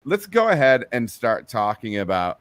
let's go ahead and start talking about,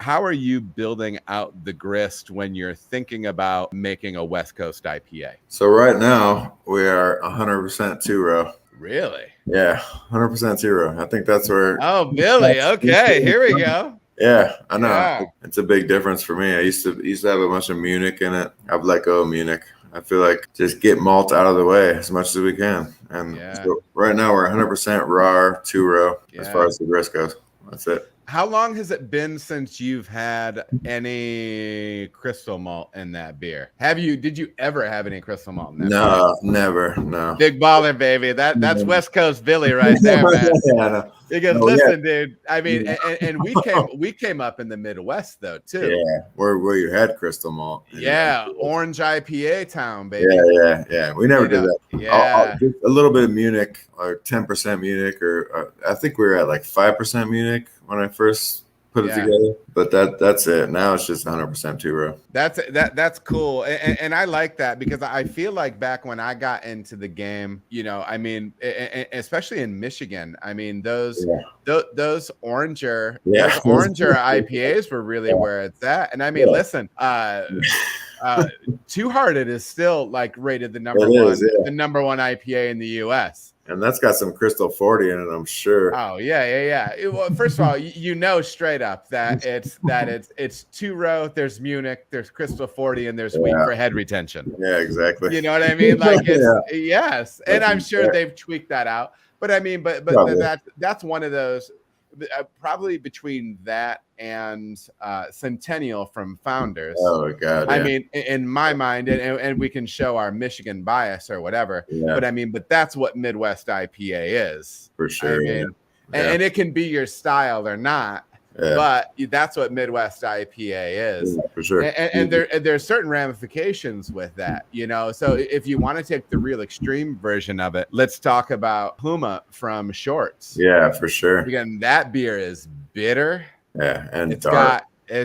how are you building out the grist when you're thinking about making a West Coast IPA? So right now we are 100% two-row. Really? Yeah, 100% two-row. I think that's where. Oh, Billy. Okay, here we go. Yeah, I know. Yeah. It's a big difference for me. I used to have a bunch of Munich in it. I've let go of Munich. I feel like just get malt out of the way as much as we can. And so right now we're 100% raw two-row as far as the grist goes. That's it. How long has it been since you've had any crystal malt in that beer? Did you ever have any crystal malt in that beer? Never. No. Big baller, baby. That's West Coast Billy right there, man. Yeah, because listen, dude, I mean, and we came up in the Midwest though too. Yeah, where you had crystal malt. Yeah, Orange IPA town, baby. Yeah. We never did that. Yeah, just a little bit of Munich, or 10% Munich, or I think we were at like 5% Munich when I first put it together, but that's it. Now it's just 100% two-row. That's cool, and I like that because I feel like back when I got into the game, I mean, especially in Michigan, I mean those oranger IPAs were really where it's at, and I mean, listen, Two Hearted is still like rated the number one IPA in the U.S. And that's got some Crystal 40 in it, I'm sure. Oh yeah. Well, first of all, straight up that it's two-row. There's Munich, there's Crystal 40, and there's wheat for head retention. Yeah, exactly. You know what I mean? Like yes, and I'm sure they've tweaked that out. But I mean, but that's one of those. Probably between that and Centennial from Founders. Oh God! I mean, in my mind, and we can show our Michigan bias or whatever. Yeah. But that's what Midwest IPA is for sure. I mean, and it can be your style or not. Yeah. But that's what Midwest IPA is, for sure. And there's certain ramifications with that, So if you want to take the real extreme version of it, let's talk about Huma from Shorts. Yeah, for sure. Again, that beer is bitter. Yeah, and it's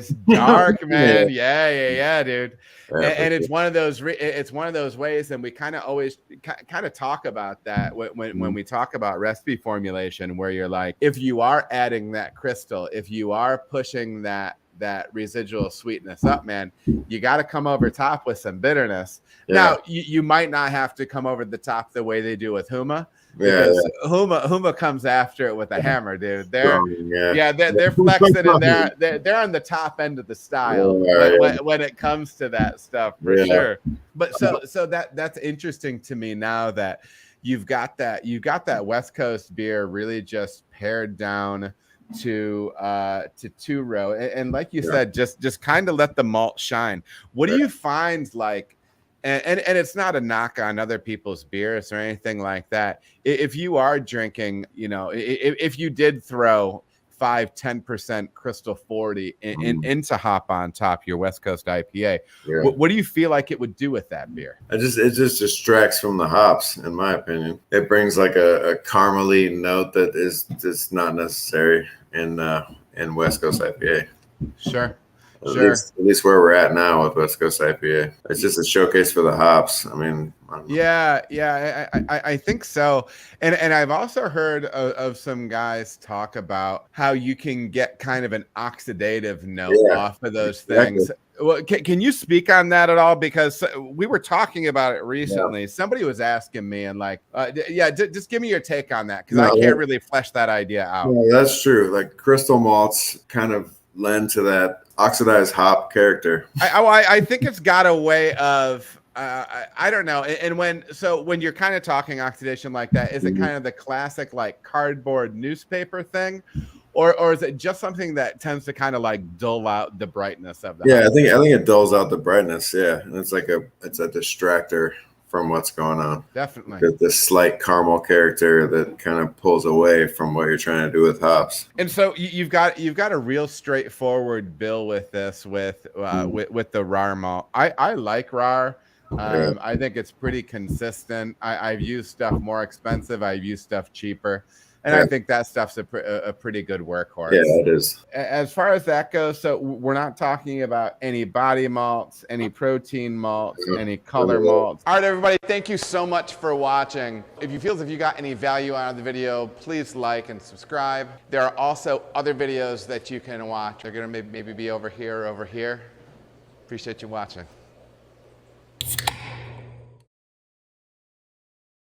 dark, man. Yeah, dude. And it's one of those. It's one of those ways, and we kind of always talk about that when we talk about recipe formulation, where you're like, if you are adding that crystal, if you are pushing that residual sweetness up, man, you got to come over top with some bitterness. Yeah. Now, you might not have to come over the top the way they do with Huma. Because Huma comes after it with a hammer, dude. They're flexing and they're on the top end of the style when it comes to that stuff for sure. But so that's interesting to me now that you've got that West Coast beer really just pared down to two-row, and like you said, just kind of let the malt shine. What do you find like? And it's not a knock on other people's beers or anything like that. If you are drinking, if you did throw 5-10% Crystal 40 into Hop on Top, your West Coast IPA, what do you feel like it would do with that beer? It just distracts from the hops, in my opinion. It brings like a caramely note that is just not necessary in West Coast IPA. Sure. At least where we're at now with West Coast IPA. It's just a showcase for the hops. I mean, I think so. And I've also heard of some guys talk about how you can get kind of an oxidative note off of those things. Well, can you speak on that at all? Because we were talking about it recently. Somebody was asking me, and like, just give me your take on that, because I can't really flesh that idea out. Yeah, that's true. Like crystal malts kind of lend to that oxidized hop character. I think it's got a way of I don't know. And when you're kind of talking oxidation like that, is it kind of the classic like cardboard newspaper thing, or is it just something that tends to kind of like dull out the brightness of the hop? I think it dulls out the brightness. Yeah, and it's a distractor from what's going on. Definitely. This slight caramel character that kind of pulls away from what you're trying to do with hops. And so you've got a real straightforward bill with this, with the RAR malt. I like RAR. I think it's pretty consistent. I've used stuff more expensive. I've used stuff cheaper. And I think that stuff's a pretty good workhorse. Yeah, it is. As far as that goes, so we're not talking about any body malts, any protein malts, any color malts. All right, everybody, thank you so much for watching. If you feel as if you got any value out of the video, please like and subscribe. There are also other videos that you can watch. They're gonna maybe be over here or over here. Appreciate you watching.